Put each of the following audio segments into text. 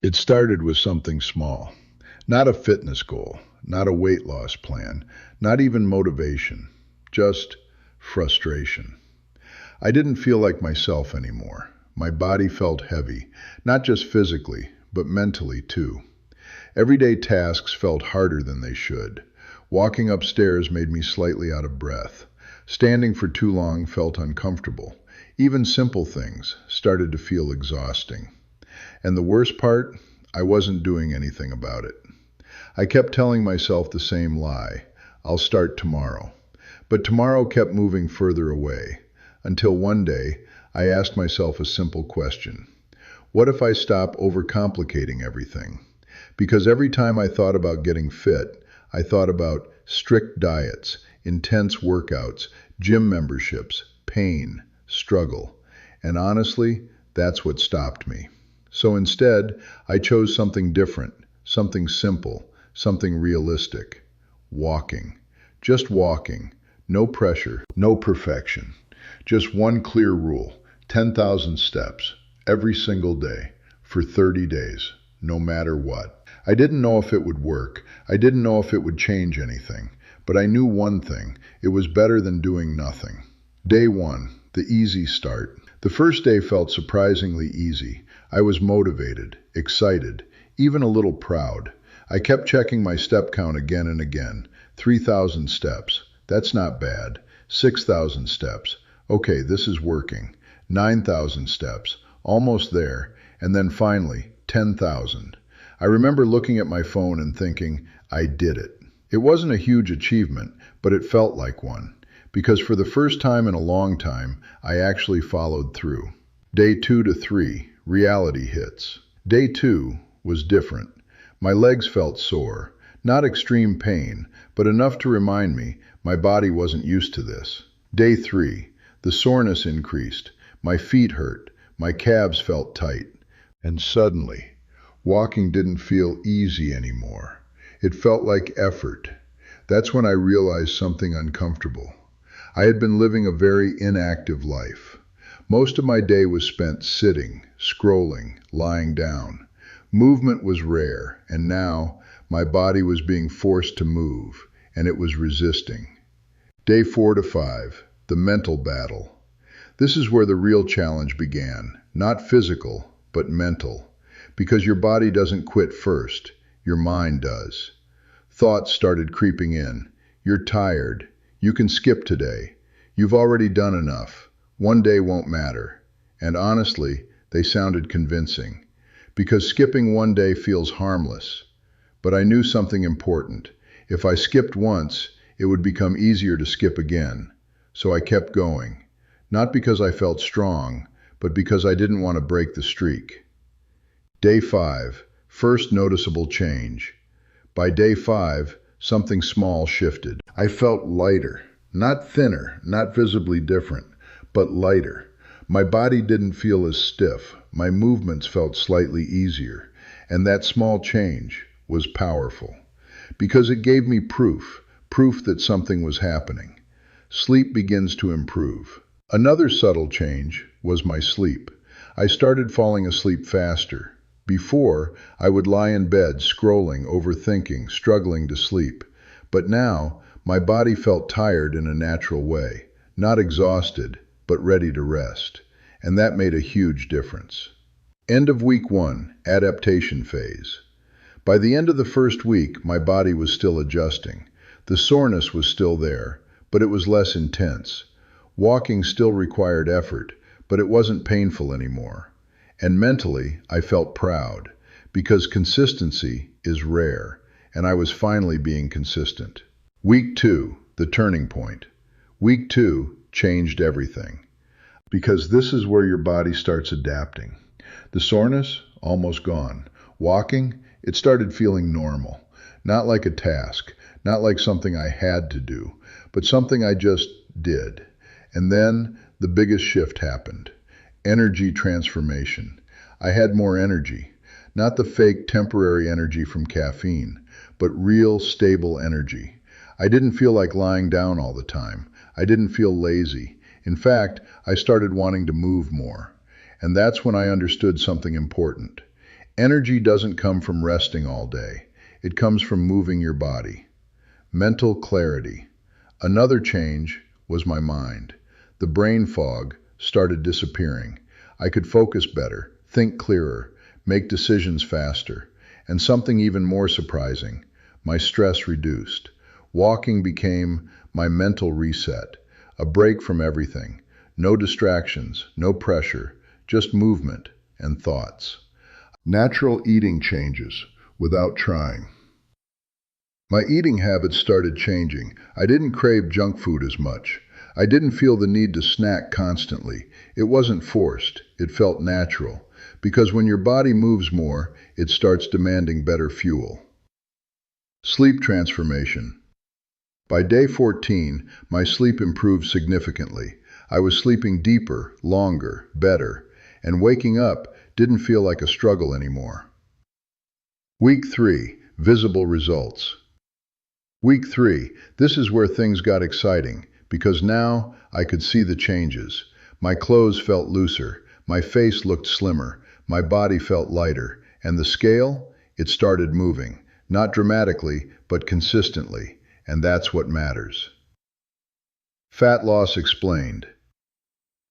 It started with something small, not a fitness goal, not a weight loss plan, not even motivation, just frustration. I didn't feel like myself anymore. My body felt heavy, not just physically, but mentally too. Everyday tasks felt harder than they should. Walking upstairs made me slightly out of breath. Standing for too long felt uncomfortable. Even simple things started to feel exhausting. And the worst part, I wasn't doing anything about it. I kept telling myself the same lie. I'll start tomorrow. But tomorrow kept moving further away, until one day I asked myself a simple question. What if I stop overcomplicating everything? Because every time I thought about getting fit, I thought about strict diets, intense workouts, gym memberships, pain, struggle. And honestly, that's what stopped me. So instead, I chose something different, something simple, something realistic. Walking. Just walking. No pressure, no perfection. Just one clear rule, 10,000 steps, every single day, for 30 days, no matter what. I didn't know if it would work. I didn't know if it would change anything. But I knew one thing, it was better than doing nothing. Day 1, the easy start. The first day felt surprisingly easy. I was motivated, excited, even a little proud. I kept checking my step count again and again. 3,000 steps. That's not bad. 6,000 steps. Okay, this is working. 9,000 steps. Almost there. And then finally, 10,000. I remember looking at my phone and thinking, I did it. It wasn't a huge achievement, but it felt like one. Because for the first time in a long time, I actually followed through. Day 2 to 3, reality hits. Day 2 was different. My legs felt sore. Not extreme pain, but enough to remind me my body wasn't used to this. Day 3, the soreness increased. My feet hurt. My calves felt tight. And suddenly, walking didn't feel easy anymore. It felt like effort. That's when I realized something uncomfortable. I had been living a very inactive life. Most of my day was spent sitting, scrolling, lying down. Movement was rare, and now my body was being forced to move, and it was resisting. Day 4 to 5, the mental battle. This is where the real challenge began, not physical, but mental. Because your body doesn't quit first, your mind does. Thoughts started creeping in. You're tired. You can skip today. You've already done enough. One day won't matter. And honestly, they sounded convincing. Because skipping one day feels harmless. But I knew something important. If I skipped once, it would become easier to skip again. So I kept going. Not because I felt strong, but because I didn't want to break the streak. Day 5, first noticeable change. By day 5, something small shifted. I felt lighter, not thinner, not visibly different, but lighter. My body didn't feel as stiff. My movements felt slightly easier. And that small change was powerful. Because it gave me proof that something was happening. Sleep begins to improve. Another subtle change was my sleep. I started falling asleep faster. Before, I would lie in bed, scrolling, overthinking, struggling to sleep. But now, my body felt tired in a natural way, not exhausted, but ready to rest. And that made a huge difference. End of week 1, adaptation phase. By the end of the first week, my body was still adjusting. The soreness was still there, but it was less intense. Walking still required effort, but it wasn't painful anymore. And mentally, I felt proud, because consistency is rare, and I was finally being consistent. Week 2, the turning point. Week 2 changed everything. Because this is where your body starts adapting. The soreness, almost gone. Walking, it started feeling normal. Not like a task, not like something I had to do, but something I just did. And then the biggest shift happened. Energy transformation. I had more energy. Not the fake temporary energy from caffeine, but real stable energy. I didn't feel like lying down all the time. I didn't feel lazy. In fact, I started wanting to move more. And that's when I understood something important. Energy doesn't come from resting all day. It comes from moving your body. Mental clarity. Another change was my mind. The brain fog started disappearing. I could focus better, think clearer, make decisions faster. And something even more surprising, my stress reduced. Walking became my mental reset, a break from everything. No distractions, no pressure, just movement and thoughts. Natural eating changes without trying. My eating habits started changing. I didn't crave junk food as much. I didn't feel the need to snack constantly. It wasn't forced. It felt natural. Because when your body moves more, it starts demanding better fuel. Sleep transformation. By day 14, my sleep improved significantly. I was sleeping deeper, longer, better, and waking up didn't feel like a struggle anymore. Week 3, visible results. Week 3, this is where things got exciting, because now I could see the changes. My clothes felt looser, my face looked slimmer, my body felt lighter, and the scale, it started moving, not dramatically, but consistently, and that's what matters. Fat loss explained.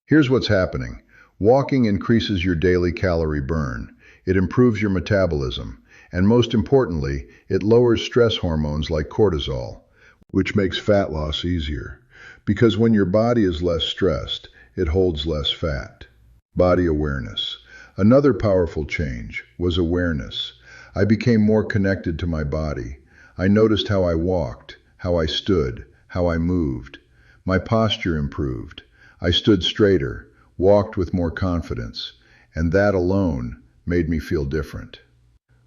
Here's what's happening. Walking increases your daily calorie burn. It improves your metabolism. And most importantly, it lowers stress hormones like cortisol, which makes fat loss easier. Because when your body is less stressed, it holds less fat. Body awareness. Another powerful change was awareness. I became more connected to my body. I noticed how I walked, how I stood, how I moved. My posture improved. I stood straighter, walked with more confidence, and that alone made me feel different.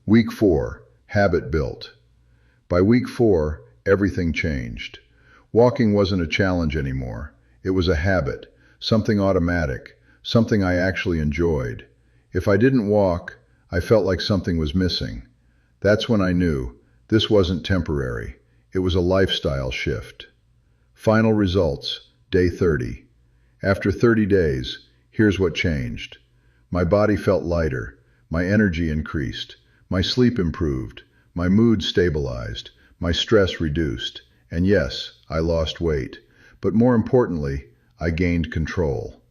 Week 4, habit built. By week 4, everything changed. Walking wasn't a challenge anymore. It was a habit, something automatic, something I actually enjoyed. If I didn't walk, I felt like something was missing. That's when I knew this wasn't temporary. It was a lifestyle shift. Final results, day 30. After 30 days, here's what changed. My body felt lighter. My energy increased. My sleep improved. My mood stabilized. My stress reduced. And yes, I lost weight. But more importantly, I gained control.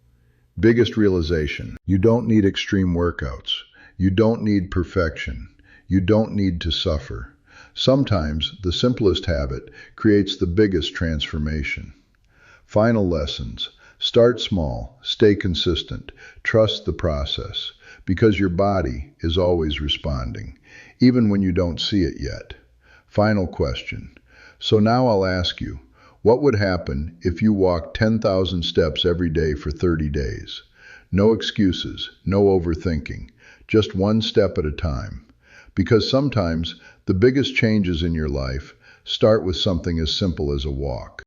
Biggest realization, you don't need extreme workouts. You don't need perfection. You don't need to suffer. Sometimes the simplest habit creates the biggest transformation. Final lessons. Start small, stay consistent, trust the process, because your body is always responding, even when you don't see it yet. Final question. So now I'll ask you, what would happen if you walked 10,000 steps every day for 30 days? No excuses, no overthinking, just one step at a time. Because sometimes the biggest changes in your life start with something as simple as a walk.